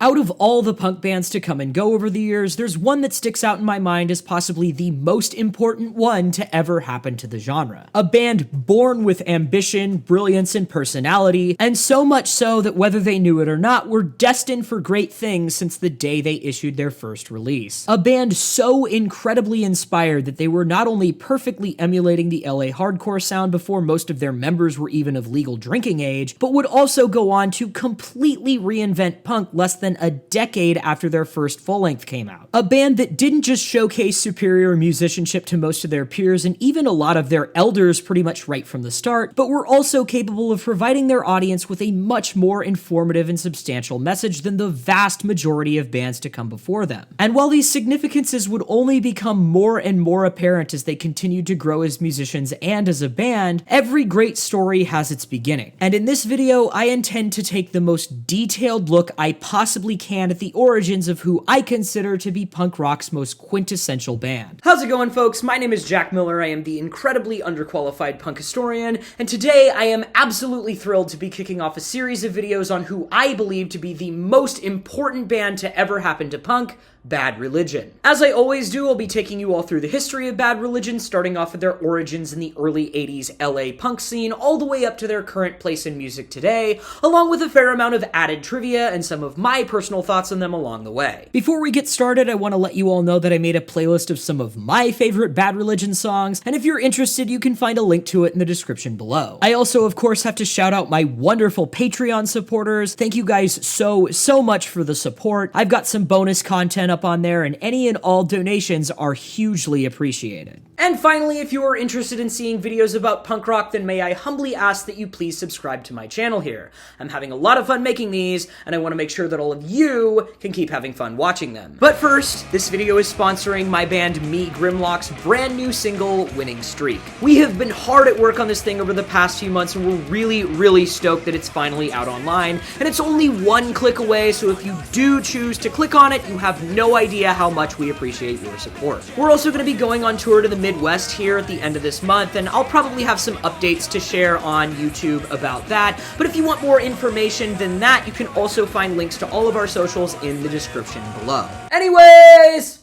Out of all the punk bands to come and go over the years, there's one that sticks out in my mind as possibly the most important one to ever happen to the genre. A band born with ambition, brilliance, and personality, and so much so that whether they knew it or not, were destined for great things since the day they issued their first release. A band so incredibly inspired that they were not only perfectly emulating the LA hardcore sound before most of their members were even of legal drinking age, but would also go on to completely reinvent punk less than a decade after their first full-length came out. A band that didn't just showcase superior musicianship to most of their peers and even a lot of their elders pretty much right from the start, but were also capable of providing their audience with a much more informative and substantial message than the vast majority of bands to come before them. And while these significances would only become more and more apparent as they continued to grow as musicians and as a band, every great story has its beginning. And in this video, I intend to take the most detailed look I possibly can at the origins of who I consider to be punk rock's most quintessential band. How's it going, folks? My name is Jack Miller. I am the incredibly underqualified punk historian, and today I am absolutely thrilled to be kicking off a series of videos on who I believe to be the most important band to ever happen to punk, Bad Religion. As I always do, I'll be taking you all through the history of Bad Religion, starting off with their origins in the early 80s LA punk scene, all the way up to their current place in music today, along with a fair amount of added trivia and some of my personal thoughts on them along the way. Before we get started, I want to let you all know that I made a playlist of some of my favorite Bad Religion songs, and if you're interested, you can find a link to it in the description below. I also, of course, have to shout out my wonderful Patreon supporters. Thank you guys so much for the support. I've got some bonus content up on there, and any and all donations are hugely appreciated. And finally, if you are interested in seeing videos about punk rock, then may I humbly ask that you please subscribe to my channel here. I'm having a lot of fun making these, and I want to make sure that all of you can keep having fun watching them. But first, this video is sponsoring my band Me Grimlock's brand new single, Winning Streak. We have been hard at work on this thing over the past few months, and we're really stoked that it's finally out online, and it's only one click away, so if you do choose to click on it, you have no idea how much we appreciate your support. We're also going to be going on tour to the Midwest here at the end of this month, and I'll probably have some updates to share on YouTube about that, but if you want more information than that, you can also find links to all of our socials in the description below. Anyways!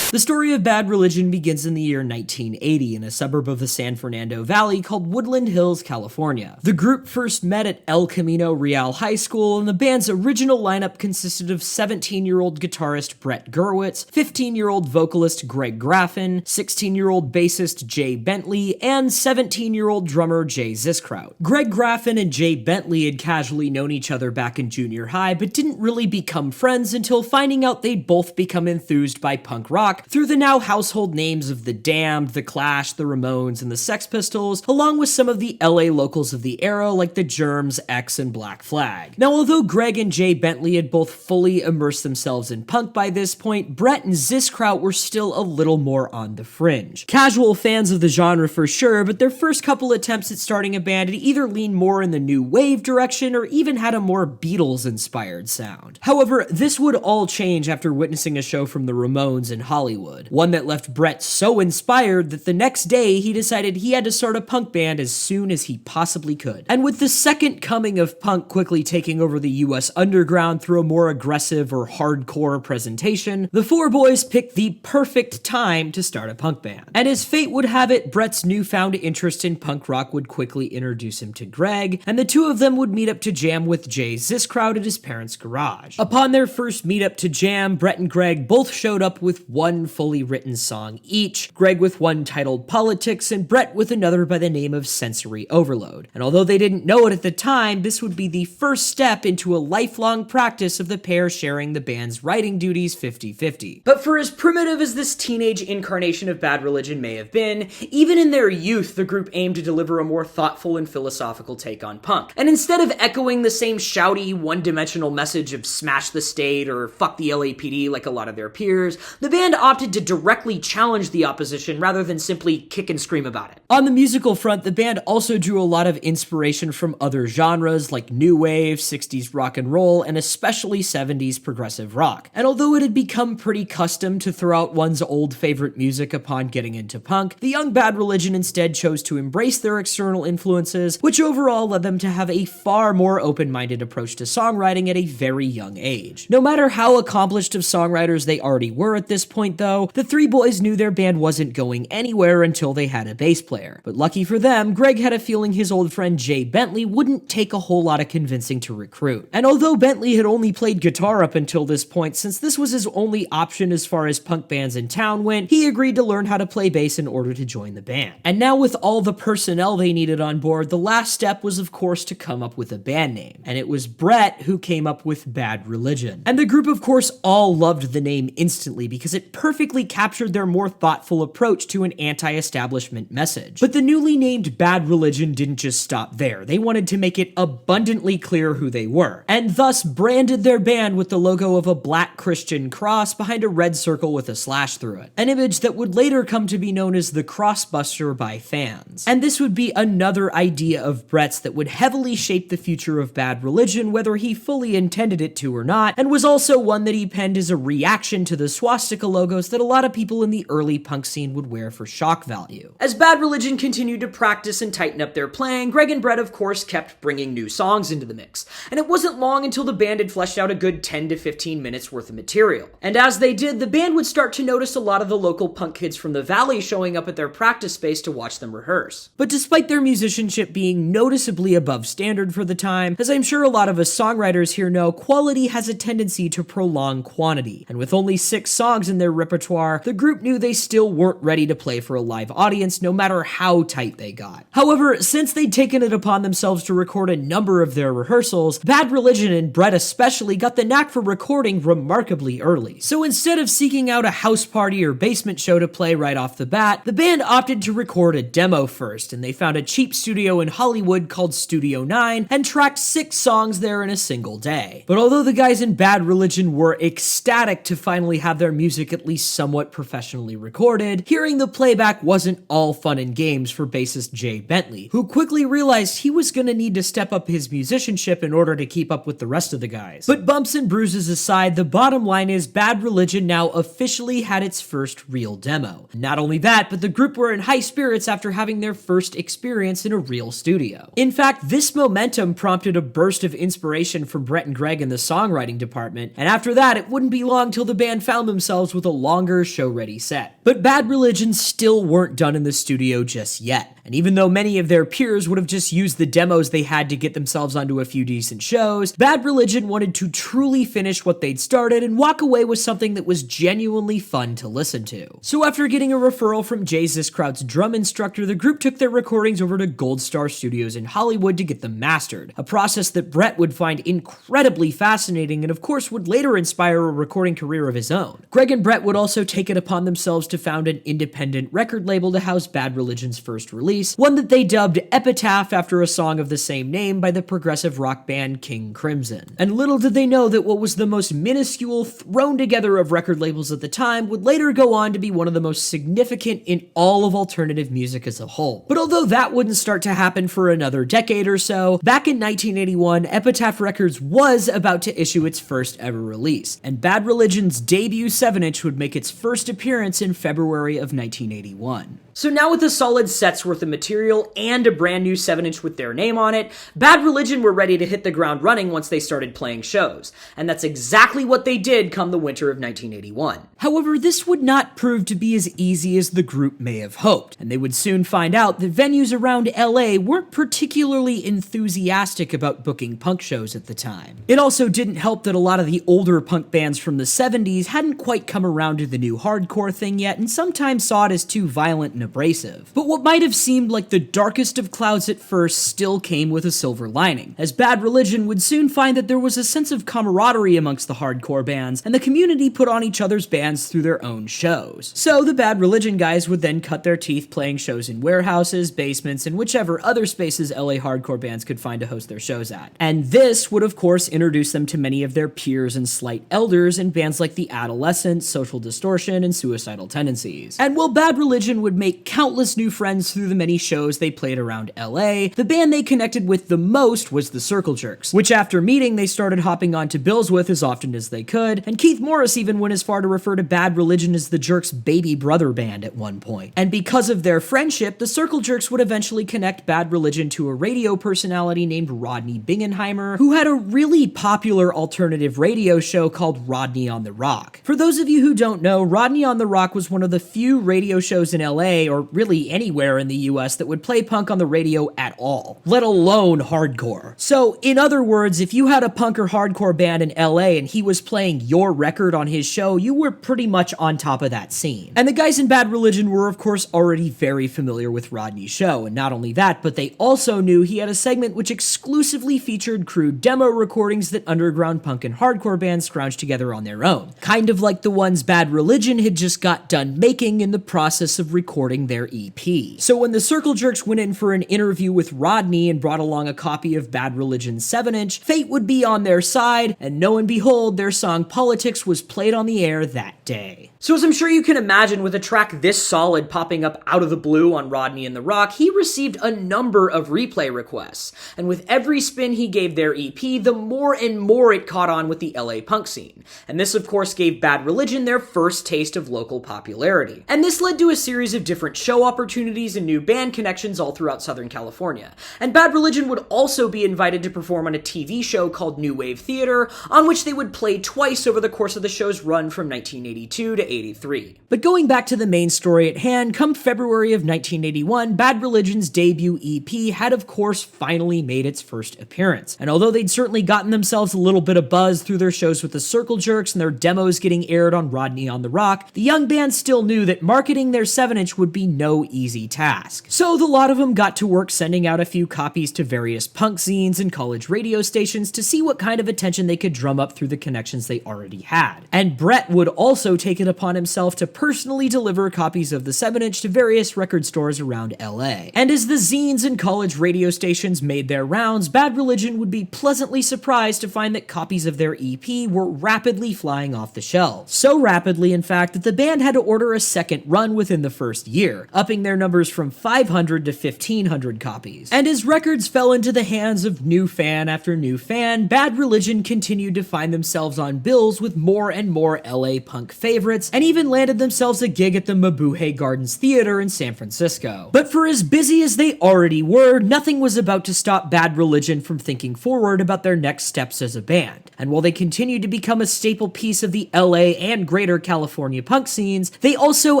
The story of Bad Religion begins in the year 1980 in a suburb of the San Fernando Valley called Woodland Hills, California. The group first met at El Camino Real High School, and the band's original lineup consisted of 17-year-old guitarist Brett Gurwitz, 15-year-old vocalist Greg Graffin, 16-year-old bassist Jay Bentley, and 17-year-old drummer Jay Ziskraut. Greg Graffin and Jay Bentley had casually known each other back in junior high, but didn't really become friends until finding out they'd both become enthused by punk rock through the now household names of The Damned, The Clash, The Ramones, and The Sex Pistols, along with some of the LA locals of the era like The Germs, X, and Black Flag. Now, although Greg and Jay Bentley had both fully immersed themselves in punk by this point, Brett and Ziskraut were still a little more on the fringe. Casual fans of the genre for sure, but their first couple attempts at starting a band had either leaned more in the new wave direction or even had a more Beatles-inspired sound. However, this would all change after witnessing a show from the Ramones in Hollywood. One that left Brett so inspired that the next day he decided he had to start a punk band as soon as he possibly could. And with the second coming of punk quickly taking over the US underground through a more aggressive or hardcore presentation, the four boys picked the perfect time to start a punk band. And as fate would have it, Brett's newfound interest in punk rock would quickly introduce him to Greg, and the two of them would meet up to jam with Jay Ziskraut at his parents' garage. Upon their first meetup to jam, Brett and Greg both showed up with one fully written song each, Greg with one titled Politics and Brett with another by the name of Sensory Overload. And although they didn't know it at the time, this would be the first step into a lifelong practice of the pair sharing the band's writing duties 50-50. But for as primitive as this teenage incarnation of Bad Religion may have been, even in their youth, the group aimed to deliver a more thoughtful and philosophical take on punk. And instead of echoing the same shouty, one-dimensional message of smash the state or fuck the LAPD like a lot of their peers, the band opted to directly challenge the opposition rather than simply kick and scream about it. On the musical front, the band also drew a lot of inspiration from other genres like new wave, 60s rock and roll, and especially 70s progressive rock. And although it had become pretty custom to throw out one's old favorite music upon getting into punk, the young Bad Religion instead chose to embrace their external influences, which overall led them to have a far more open-minded approach to songwriting at a very young age. No matter how accomplished of songwriters they already were at this point though, the three boys knew their band wasn't going anywhere until they had a bass player. But lucky for them, Greg had a feeling his old friend Jay Bentley wouldn't take a whole lot of convincing to recruit. And although Bentley had only played guitar up until this point, since this was his only option as far as punk bands in town went, he agreed to learn how to play bass in order to join the band. And now with all the personnel they needed on board, the last step was of course to come up with a band name. And it was Brett who came up with Bad Religion. And the group of course all loved the name instantly because it perfectly captured their more thoughtful approach to an anti-establishment message. But the newly named Bad Religion didn't just stop there. They wanted to make it abundantly clear who they were, and thus branded their band with the logo of a black Christian cross behind a red circle with a slash through it, an image that would later come to be known as the Crossbuster by fans. And this would be another idea of Brett's that would heavily shape the future of Bad Religion, whether he fully intended it to or not, and was also one that he penned as a reaction to the swastika logos that a lot of people in the early punk scene would wear for shock value. As Bad Religion continued to practice and tighten up their playing, Greg and Brett of course kept bringing new songs into the mix, and it wasn't long until the band had fleshed out a good 10 to 15 minutes worth of material. And as they did, the band would start to notice a lot of the local punk kids from the valley showing up at their practice space to watch them rehearse. But despite their musicianship being noticeably above standard for the time, as I'm sure a lot of us songwriters here know, quality has a tendency to prolong quantity, and with only 6 songs in their repertoire, the group knew they still weren't ready to play for a live audience no matter how tight they got. However, since they'd taken it upon themselves to record a number of their rehearsals, Bad Religion and Brett especially got the knack for recording remarkably early. So instead of seeking out a house party or basement show to play right off the bat, the band opted to record a demo first, and they found a cheap studio in Hollywood called Studio 9 and tracked 6 songs there in a single day. But although the guys in Bad Religion were ecstatic to finally have their music at least somewhat professionally recorded, hearing the playback wasn't all fun and games for bassist Jay Bentley, who quickly realized he was gonna need to step up his musicianship in order to keep up with the rest of the guys. But bumps and bruises aside, the bottom line is Bad Religion now officially had its first real demo. Not only that, but the group were in high spirits after having their first experience in a real studio. In fact, this momentum prompted a burst of inspiration from Brett and Greg in the songwriting department, and after that, it wouldn't be long till the band found themselves with a longer show-ready set. But Bad Religion still weren't done in the studio just yet, and even though many of their peers would have just used the demos they had to get themselves onto a few decent shows, Bad Religion wanted to truly finish what they'd started and walk away with something that was genuinely fun to listen to. So after getting a referral from Jay Ziskraut's drum instructor, the group took their recordings over to Gold Star Studios in Hollywood to get them mastered, a process that Brett would find incredibly fascinating and of course would later inspire a recording career of his own. Greg and Brett would also take it upon themselves to found an independent record label to house Bad Religion's first release, one that they dubbed Epitaph after a song of the same name by the progressive rock band King Crimson. And little did they know that what was the most minuscule thrown together of record labels at the time would later go on to be one of the most significant in all of alternative music as a whole. But although that wouldn't start to happen for another decade or so, back in 1981, Epitaph Records was about to issue its first ever release, and Bad Religion's debut 7-inch would make its first appearance in February of 1981. So now with a solid set's worth of material and a brand new 7-inch with their name on it, Bad Religion were ready to hit the ground running once they started playing shows, and that's exactly what they did come the winter of 1981. However, this would not prove to be as easy as the group may have hoped, and they would soon find out that venues around LA weren't particularly enthusiastic about booking punk shows at the time. It also didn't help that a lot of the older punk bands from the 70s hadn't quite come around to the new hardcore thing yet, and sometimes saw it as too violent and abrasive. But what might have seemed like the darkest of clouds at first still came with a silver lining, as Bad Religion would soon find that there was a sense of camaraderie amongst the hardcore bands, and the community put on each other's bands through their own shows. So the Bad Religion guys would then cut their teeth playing shows in warehouses, basements, and whichever other spaces LA hardcore bands could find to host their shows at. And this would of course introduce them to many of their peers and slight elders in bands like The Adolescents, Social Distortion, and Suicidal Tendencies. And while Bad Religion would make countless new friends through the many shows they played around LA, the band they connected with the most was the Circle Jerks, which after meeting they started hopping onto bills with as often as they could, and Keith Morris even went as far to refer to Bad Religion as the Jerks' baby brother band at one point. And because of their friendship, the Circle Jerks would eventually connect Bad Religion to a radio personality named Rodney Bingenheimer, who had a really popular alternative radio show called Rodney on the Rock. For those of you who don't know, Rodney on the Rock was one of the few radio shows in LA, or really anywhere in the US, that would play punk on the radio at all, let alone hardcore. So, in other words, if you had a punk or hardcore band in LA and he was playing your record on his show, you were pretty much on top of that scene. And the guys in Bad Religion were of course already very familiar with Rodney's show, and not only that, but they also knew he had a segment which exclusively featured crude demo recordings that underground punk and hardcore bands scrounged together on their own, kind of like the ones Bad Religion had just got done making in the process of recording their EP. So when the Circle Jerks went in for an interview with Rodney and brought along a copy of Bad Religion's 7-inch, fate would be on their side, and lo and behold, their song Politics was played on the air that day. So as I'm sure you can imagine, with a track this solid popping up out of the blue on Rodney and the Rock, he received a number of replay requests, and with every spin he gave their EP, the more and more it caught on with the LA punk scene. And this of course gave Bad Religion their first taste of local popularity. And this led to a series of different show opportunities and new band connections all throughout Southern California. And Bad Religion would also be invited to perform on a TV show called New Wave Theater, on which they would play twice over the course of the show's run from 1982 to 83. But going back to the main story at hand, come February of 1981, Bad Religion's debut EP had of course finally made its first appearance. And although they'd certainly gotten themselves a little bit of buzz through their shows with the Circle Jerks and their demos getting aired on Rodney on the Rock, the young band still knew that marketing their 7-inch would be no easy task. So the lot of them got to work sending out a few copies to various punk zines and college radio stations to see what kind of attention they could drum up through the connections they already had. And Brett would also take it upon himself to personally deliver copies of the 7-inch to various record stores around LA. And as the zines and college radio stations made their rounds, Bad Religion would be pleasantly surprised to find that copies of their EP were rapidly flying off the shelves. So rapidly, in fact, that the band had to order a second run within the first year, upping their numbers from 500 to 1,500 copies. And as records fell into the hands of new fan after new fan, Bad Religion continued to find themselves on bills with more and more LA punk favorites, and even landed themselves a gig at the Mabuhay Gardens Theater in San Francisco. But for as busy as they already were, nothing was about to stop Bad Religion from thinking forward about their next steps as a band. And while they continued to become a staple piece of the LA and greater California punk scenes, they also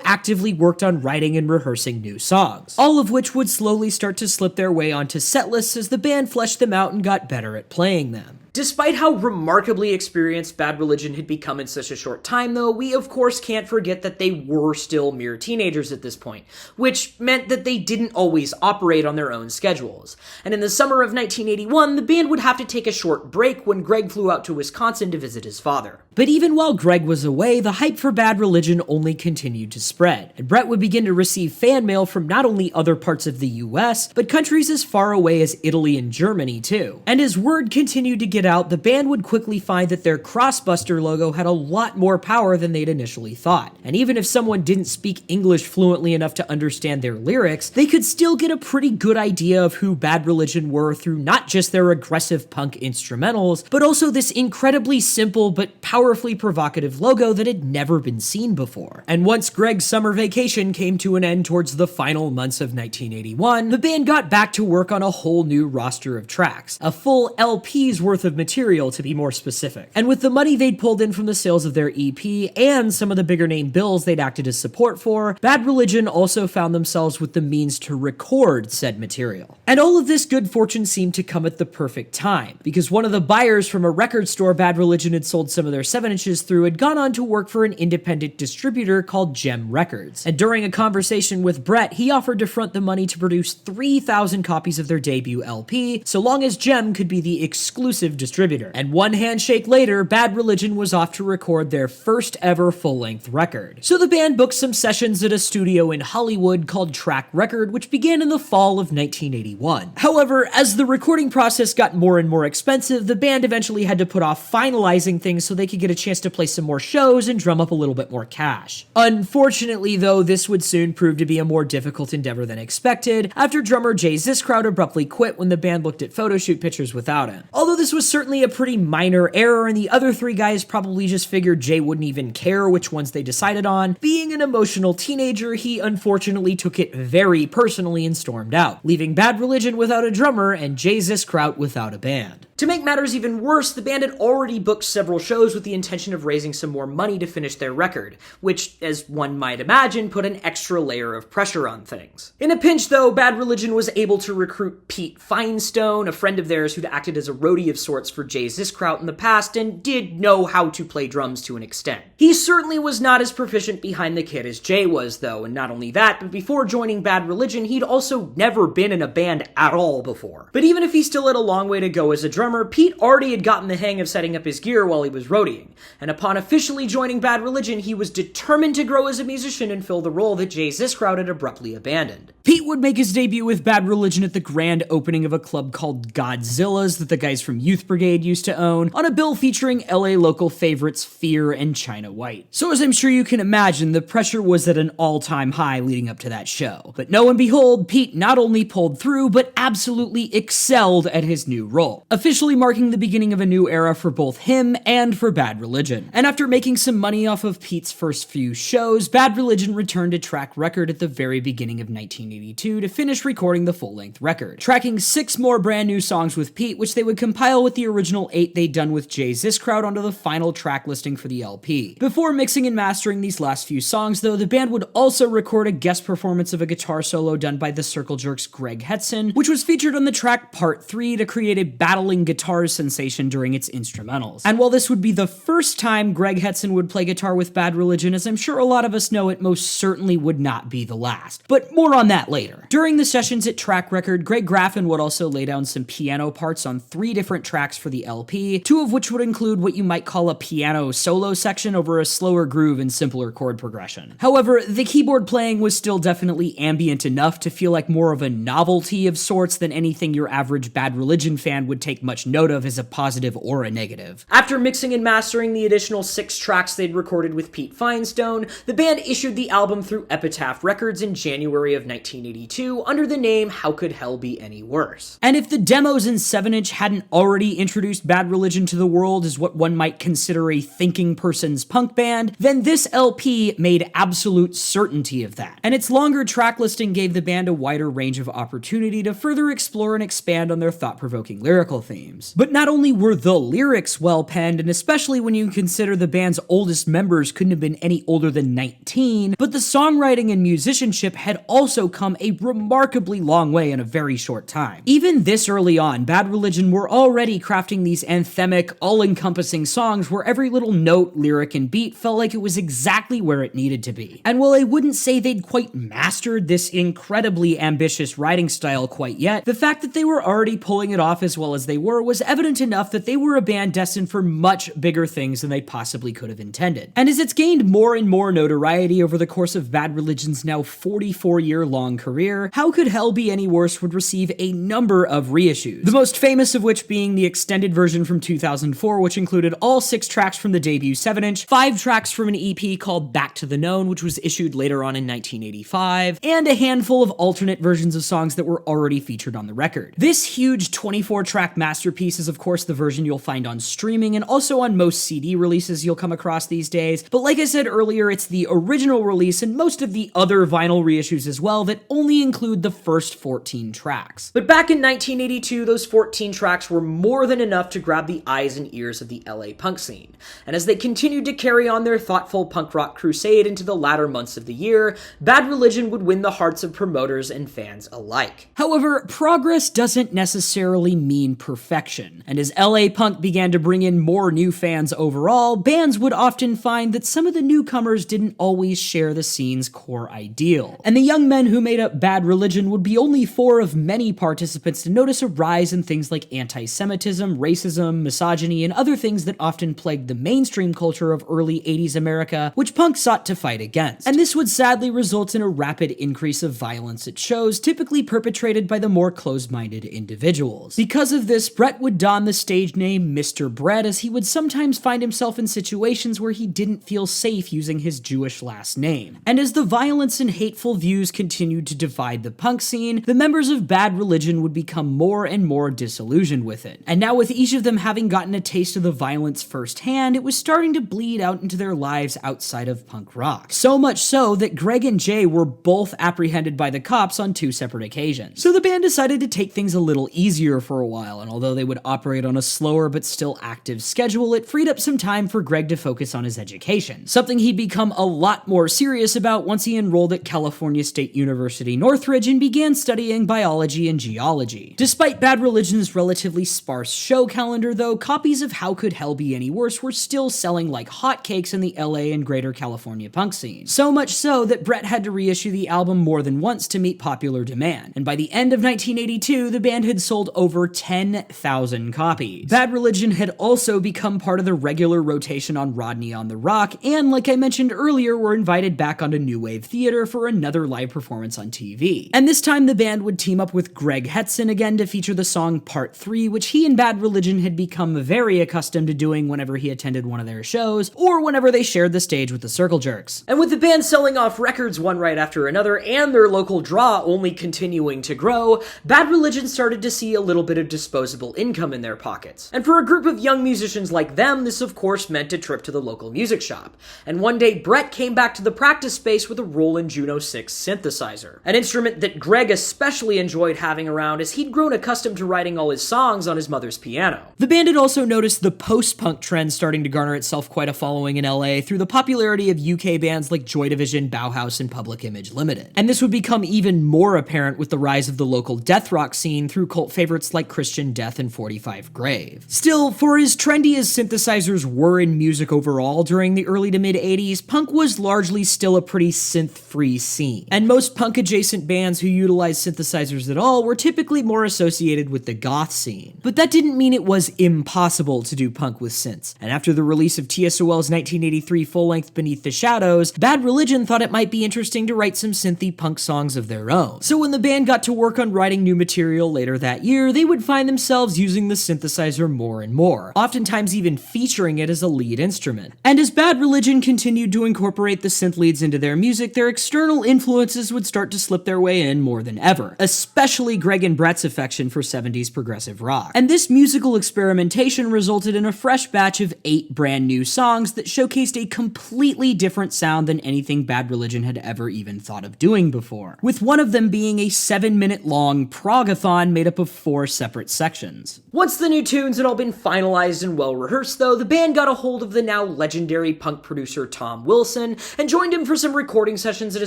actively worked on writing and rehearsing new songs, all of which would slowly start to slip their way onto setlists as the band fleshed them out and got better at playing them. Despite how remarkably experienced Bad Religion had become in such a short time, though, we of course can't forget that they were still mere teenagers at this point, which meant that they didn't always operate on their own schedules. And in the summer of 1981, the band would have to take a short break when Greg flew out to Wisconsin to visit his father. But even while Greg was away, the hype for Bad Religion only continued to spread, and Brett would begin to receive fan mail from not only other parts of the US, but countries as far away as Italy and Germany too. And as word continued to get out, the band would quickly find that their Crossbuster logo had a lot more power than they'd initially thought. And even if someone didn't speak English fluently enough to understand their lyrics, they could still get a pretty good idea of who Bad Religion were through not just their aggressive punk instrumentals, but also this incredibly simple but powerfully provocative logo that had never been seen before. And once Greg's summer vacation came to an end towards the final months of 1981, the band got back to work on a whole new roster of tracks, a full LP's worth of of material to be more specific. And with the money they'd pulled in from the sales of their EP and some of the bigger name bills they'd acted as support for, Bad Religion also found themselves with the means to record said material. And all of this good fortune seemed to come at the perfect time, because one of the buyers from a record store Bad Religion had sold some of their 7-inches through had gone on to work for an independent distributor called Gem Records. And during a conversation with Brett, he offered to front the money to produce 3,000 copies of their debut LP, so long as Gem could be the exclusive distributor. And one handshake later, Bad Religion was off to record their first ever full-length record. So the band booked some sessions at a studio in Hollywood called Track Record, which began in the fall of 1981. However, as the recording process got more and more expensive, the band eventually had to put off finalizing things so they could get a chance to play some more shows and drum up a little bit more cash. Unfortunately, though, this would soon prove to be a more difficult endeavor than expected, after drummer Jay Ziskraut abruptly quit when the band looked at photo shoot pictures without him. Although this was certainly a pretty minor error, and the other three guys probably just figured Jay wouldn't even care which ones they decided on, being an emotional teenager, he unfortunately took it very personally and stormed out, leaving Bad Religion without a drummer and Jay Ziskraut without a band. To make matters even worse, the band had already booked several shows with the intention of raising some more money to finish their record, which, as one might imagine, put an extra layer of pressure on things. In a pinch, though, Bad Religion was able to recruit Pete Finestone, a friend of theirs who'd acted as a roadie of sorts for Jay Ziskraut in the past and did know how to play drums to an extent. He certainly was not as proficient behind the kit as Jay was, though, and not only that, but before joining Bad Religion, he'd also never been in a band at all before. But even if he still had a long way to go as a drummer, Pete already had gotten the hang of setting up his gear while he was roadieing, and upon officially joining Bad Religion, he was determined to grow as a musician and fill the role that Jay Ziskraut had abruptly abandoned. Pete would make his debut with Bad Religion at the grand opening of a club called Godzilla's that the guys from Youth Brigade used to own, on a bill featuring LA local favorites Fear and China White. So as I'm sure you can imagine, the pressure was at an all-time high leading up to that show. But lo and behold, Pete not only pulled through, but absolutely excelled at his new role, officially marking the beginning of a new era for both him and for Bad Religion. And after making some money off of Pete's first few shows, Bad Religion returned to Track Record at the very beginning of 1982 to finish recording the full-length record, tracking 6 more brand new songs with Pete, which they would compile with the original 8 they'd done with Jay Ziskraut onto the final track listing for the LP. Before mixing and mastering these last few songs, though, the band would also record a guest performance of a guitar solo done by the Circle Jerks' Greg Hetson, which was featured on the track Part 3 to create a battling guitar sensation during its instrumentals. And while this would be the first time Greg Hetson would play guitar with Bad Religion, as I'm sure a lot of us know, it most certainly would not be the last. But more on that later. During the sessions at Track Record, Greg Graffin would also lay down some piano parts on 3 different tracks for the LP, 2 of which would include what you might call a piano solo section over a slower groove and simpler chord progression. However, the keyboard playing was still definitely ambient enough to feel like more of a novelty of sorts than anything your average Bad Religion fan would take much note of as a positive or a negative. After mixing and mastering the additional 6 tracks they'd recorded with Pete Finestone, the band issued the album through Epitaph Records in January of 1982 under the name How Could Hell Be Any Worse? And if the demos in 7-inch hadn't already introduced Bad Religion to the world as what one might consider a thinking person's punk band, then this LP made absolute certainty of that. And its longer track listing gave the band a wider range of opportunity to further explore and expand on their thought-provoking lyrical themes. But not only were the lyrics well penned, and especially when you consider the band's oldest members couldn't have been any older than 19, but the songwriting and musicianship had also come a remarkably long way in a very short time. Even this early on, Bad Religion were already crafting these anthemic, all-encompassing songs where every little note, lyric, and beat felt like it was exactly where it needed to be. And while I wouldn't say they'd quite mastered this incredibly ambitious writing style quite yet, the fact that they were already pulling it off as well as they were was evident enough that they were a band destined for much bigger things than they possibly could have intended. And as it's gained more and more notoriety over the course of Bad Religion's now 44-year-long career, How Could Hell Be Any Worse would receive a number of reissues, the most famous of which being the extended version from 2004, which included all 6 tracks from the debut 7-inch, 5 tracks from an EP called Back to the Known, which was issued later on in 1985, and a handful of alternate versions of songs that were already featured on the record. This huge 24-track master masterpiece is of course the version you'll find on streaming and also on most CD releases you'll come across these days, but like I said earlier, it's the original release and most of the other vinyl reissues as well that only include the first 14 tracks. But back in 1982, those 14 tracks were more than enough to grab the eyes and ears of the LA punk scene, and as they continued to carry on their thoughtful punk rock crusade into the latter months of the year, Bad Religion would win the hearts of promoters and fans alike. However, progress doesn't necessarily mean perfection, and as LA punk began to bring in more new fans overall, bands would often find that some of the newcomers didn't always share the scene's core ideal. And the young men who made up Bad Religion would be only four of many participants to notice a rise in things like anti-Semitism, racism, misogyny, and other things that often plagued the mainstream culture of early 80s America, which punk sought to fight against. And this would sadly result in a rapid increase of violence at shows, typically perpetrated by the more closed-minded individuals. Because of this, Brett would don the stage name Mr. Brett, as he would sometimes find himself in situations where he didn't feel safe using his Jewish last name. And as the violence and hateful views continued to divide the punk scene, the members of Bad Religion would become more and more disillusioned with it. And now with each of them having gotten a taste of the violence firsthand, it was starting to bleed out into their lives outside of punk rock. So much so that Greg and Jay were both apprehended by the cops on 2 separate occasions. So the band decided to take things a little easier for a while, and although they would operate on a slower but still active schedule, it freed up some time for Greg to focus on his education, something he'd become a lot more serious about once he enrolled at California State University Northridge and began studying biology and geology. Despite Bad Religion's relatively sparse show calendar though, copies of How Could Hell Be Any Worse were still selling like hotcakes in the LA and greater California punk scene. So much so that Brett had to reissue the album more than once to meet popular demand, and by the end of 1982, the band had sold over 10,000 copies. Bad Religion had also become part of the regular rotation on Rodney on the Rock, and like I mentioned earlier, were invited back onto New Wave Theater for another live performance on TV. And this time the band would team up with Greg Hetson again to feature the song Part 3, which he and Bad Religion had become very accustomed to doing whenever he attended one of their shows, or whenever they shared the stage with the Circle Jerks. And with the band selling off records one right after another, and their local draw only continuing to grow, Bad Religion started to see a little bit of disposable income in their pockets. And for a group of young musicians like them, this of course meant a trip to the local music shop. And one day, Brett came back to the practice space with a Roland Juno 6 synthesizer, an instrument that Greg especially enjoyed having around as he'd grown accustomed to writing all his songs on his mother's piano. The band had also noticed the post-punk trend starting to garner itself quite a following in LA through the popularity of UK bands like Joy Division, Bauhaus, and Public Image Limited. And this would become even more apparent with the rise of the local death rock scene through cult favorites like Christian Death and 45 Grave. Still, for as trendy as synthesizers were in music overall during the early to mid-80s, punk was largely still a pretty synth-free scene. And most punk-adjacent bands who utilized synthesizers at all were typically more associated with the goth scene. But that didn't mean it was impossible to do punk with synths. And after the release of TSOL's 1983 full-length Beneath the Shadows, Bad Religion thought it might be interesting to write some synthy punk songs of their own. So when the band got to work on writing new material later that year, they would find themselves using the synthesizer more and more, oftentimes even featuring it as a lead instrument. And as Bad Religion continued to incorporate the synth leads into their music, their external influences would start to slip their way in more than ever, especially Greg and Brett's affection for 70s progressive rock. And this musical experimentation resulted in a fresh batch of 8 brand new songs that showcased a completely different sound than anything Bad Religion had ever even thought of doing before, with one of them being a 7-minute long prog-a-thon made up of 4 separate sections. Once the new tunes had all been finalized and well rehearsed though, the band got a hold of the now legendary punk producer Tom Wilson and joined him for some recording sessions at a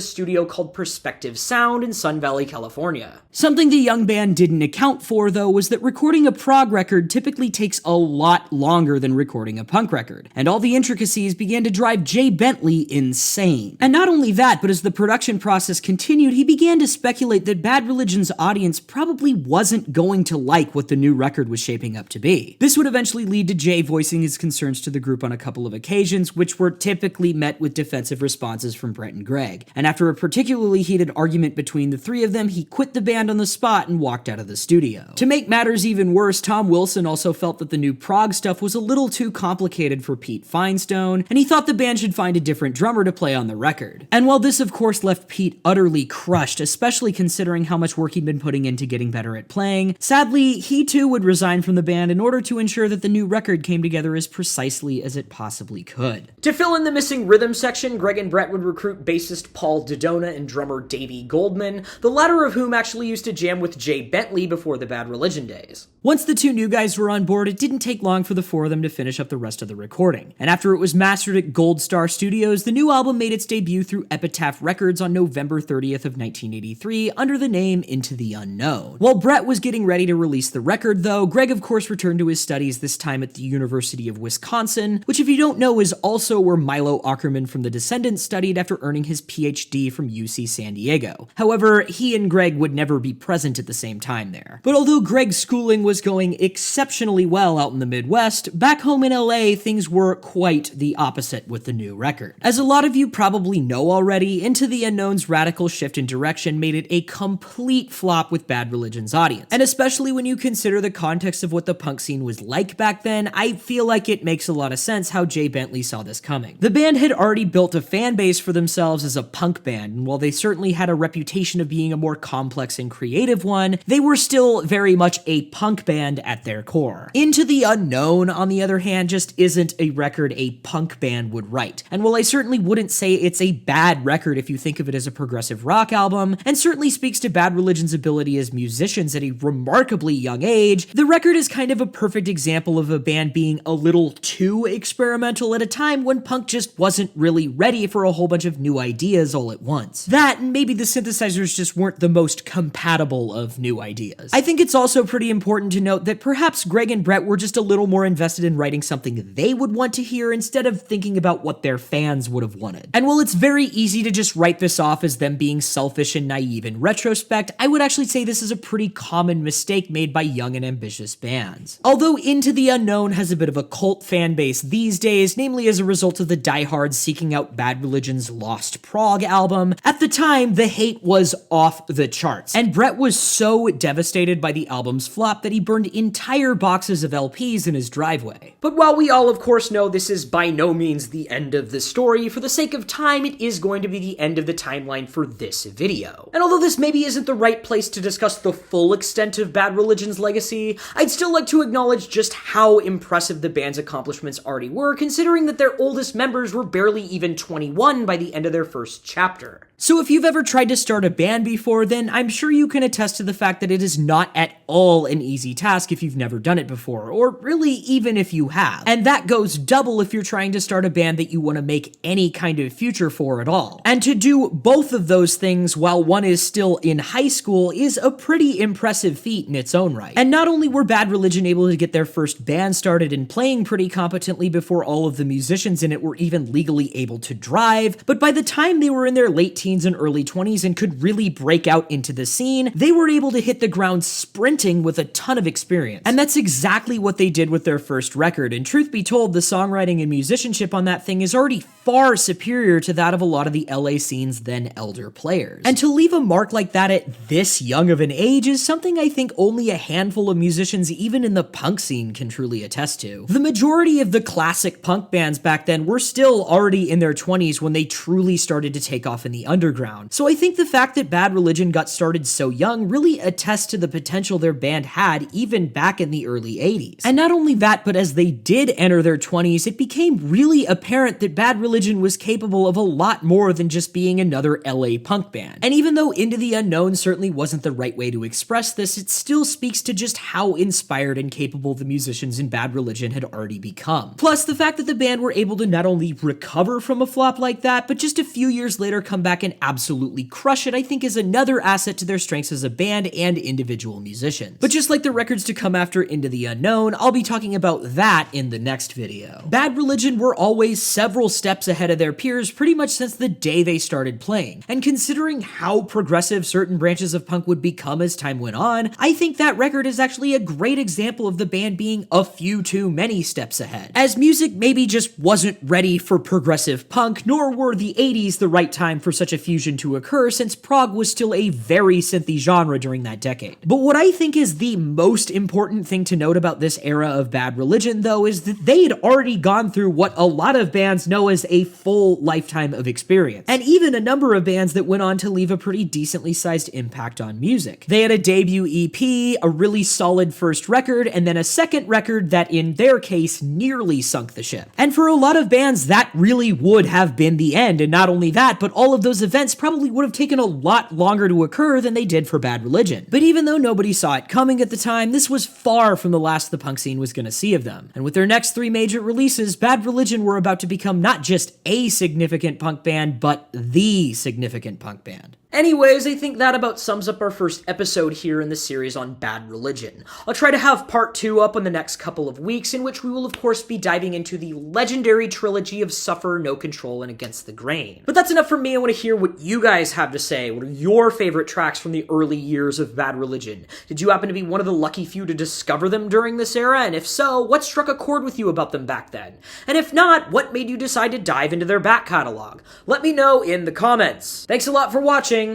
studio called Perspective Sound in Sun Valley, California. Something the young band didn't account for though was that recording a prog record typically takes a lot longer than recording a punk record, and all the intricacies began to drive Jay Bentley insane. And not only that, but as the production process continued, he began to speculate that Bad Religion's audience probably wasn't going to like what the new record was shaping up to be. This would eventually lead to Jay voicing his concerns to the group on a couple of occasions, which were typically met with defensive responses from Brett and Greg. And after a particularly heated argument between the three of them, he quit the band on the spot and walked out of the studio. To make matters even worse, Tom Wilson also felt that the new prog stuff was a little too complicated for Pete Finestone, and he thought the band should find a different drummer to play on the record. And while this of course left Pete utterly crushed, especially considering how much work he'd been putting into getting better at playing, sadly, he too too would resign from the band in order to ensure that the new record came together as precisely as it possibly could. To fill in the missing rhythm section, Greg and Brett would recruit bassist Paul Dodona and drummer Davey Goldman, the latter of whom actually used to jam with Jay Bentley before the Bad Religion days. Once the two new guys were on board, it didn't take long for the four of them to finish up the rest of the recording. And after it was mastered at Gold Star Studios, the new album made its debut through Epitaph Records on November 30th of 1983 under the name Into the Unknown. While Brett was getting ready to release the record, though, Greg of course returned to his studies, this time at the University of Wisconsin, which if you don't know is also where Milo Aukerman from The Descendants studied after earning his PhD from UC San Diego. However, he and Greg would never be present at the same time there. But although Greg's schooling was going exceptionally well out in the Midwest, back home in LA, things were quite the opposite with the new record. As a lot of you probably know already, Into the Unknown's radical shift in direction made it a complete flop with Bad Religion's audience. And especially when you consider the context of what the punk scene was like back then, I feel like it makes a lot of sense how Jay Bentley saw this coming. The band had already built a fan base for themselves as a punk band, and while they certainly had a reputation of being a more complex and creative one, they were still very much a punk band at their core. Into the Unknown, on the other hand, just isn't a record a punk band would write. And while I certainly wouldn't say it's a bad record if you think of it as a progressive rock album, and certainly speaks to Bad Religion's ability as musicians at a remarkably young age, the record is kind of a perfect example of a band being a little too experimental at a time when punk just wasn't really ready for a whole bunch of new ideas all at once. That, and maybe the synthesizers just weren't the most compatible of new ideas. I think it's also pretty important to note that perhaps Greg and Brett were just a little more invested in writing something they would want to hear instead of thinking about what their fans would have wanted. And while it's very easy to just write this off as them being selfish and naive in retrospect, I would actually say this is a pretty common mistake made by young and ambitious bands. Although Into the Unknown has a bit of a cult fan base these days, namely as a result of the diehards seeking out Bad Religion's Lost Prague album, at the time the hate was off the charts. And Brett was so devastated by the album's flop that he burned entire boxes of LPs in his driveway. But while we all of course know this is by no means the end of the story, for the sake of time it is going to be the end of the timeline for this video. And although this maybe isn't the right place to discuss the full extent of Bad Religion's legacy, I'd still like to acknowledge just how impressive the band's accomplishments already were, considering that their oldest members were barely even 21 by the end of their first chapter. So if you've ever tried to start a band before, then I'm sure you can attest to the fact that it is not at all an easy task if you've never done it before, or really even if you have. And that goes double if you're trying to start a band that you want to make any kind of future for at all. And to do both of those things while one is still in high school is a pretty impressive feat in its own right. And not only were Bad Religion able to get their first band started and playing pretty competently before all of the musicians in it were even legally able to drive, but by the time they were in their late teens and early 20s and could really break out into the scene, they were able to hit the ground sprinting with a ton of experience. And that's exactly what they did with their first record, and truth be told, the songwriting and musicianship on that thing is already far superior to that of a lot of the LA scene's then elder players. And to leave a mark like that at this young of an age is something I think only a handful of musicians even in the punk scene can truly attest to. The majority of the classic punk bands back then were still already in their 20s when they truly started to take off in the underground. So I think the fact that Bad Religion got started so young really attests to the potential their band had even back in the early 80s. And not only that, but as they did enter their 20s, it became really apparent that Bad Religion was capable of a lot more than just being another LA punk band. And even though Into the Unknown certainly wasn't the right way to express this, it still speaks to just how inspired and capable the musicians in Bad Religion had already become. Plus, the fact that the band were able to not only recover from a flop like that, but just a few years later come back and absolutely crush it, I think is another asset to their strengths as a band and individual musicians. But just like the records to come after Into the Unknown, I'll be talking about that in the next video. Bad Religion were always several steps ahead of their peers pretty much since the day they started playing, and considering how progressive certain branches of punk would become as time went on, I think that record is actually a great example of the band being a few too many steps ahead. As music maybe just wasn't ready for progressive punk, nor were the 80s the right time for such a a fusion to occur since prog was still a very synthy genre during that decade. But what I think is the most important thing to note about this era of Bad Religion, though, is that they had already gone through what a lot of bands know as a full lifetime of experience, and even a number of bands that went on to leave a pretty decently sized impact on music. They had a debut EP, a really solid first record, and then a second record that in their case nearly sunk the ship. And for a lot of bands, that really would have been the end, and not only that, but all of those events probably would have taken a lot longer to occur than they did for Bad Religion. But even though nobody saw it coming at the time, this was far from the last the punk scene was gonna see of them. And with their next 3 major releases, Bad Religion were about to become not just a significant punk band, but the significant punk band. Anyways, I think that about sums up our first episode here in the series on Bad Religion. I'll try to have part 2 up in the next couple of weeks, in which we will of course be diving into the legendary trilogy of Suffer, No Control, and Against the Grain. But that's enough for me. I want to hear what you guys have to say. What are your favorite tracks from the early years of Bad Religion? Did you happen to be one of the lucky few to discover them during this era? And if so, what struck a chord with you about them back then? And if not, what made you decide to dive into their back catalog? Let me know in the comments. Thanks a lot for watching.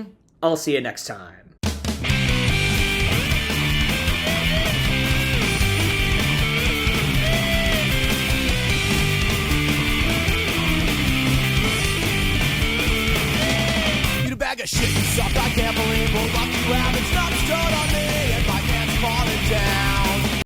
I'll see you next time.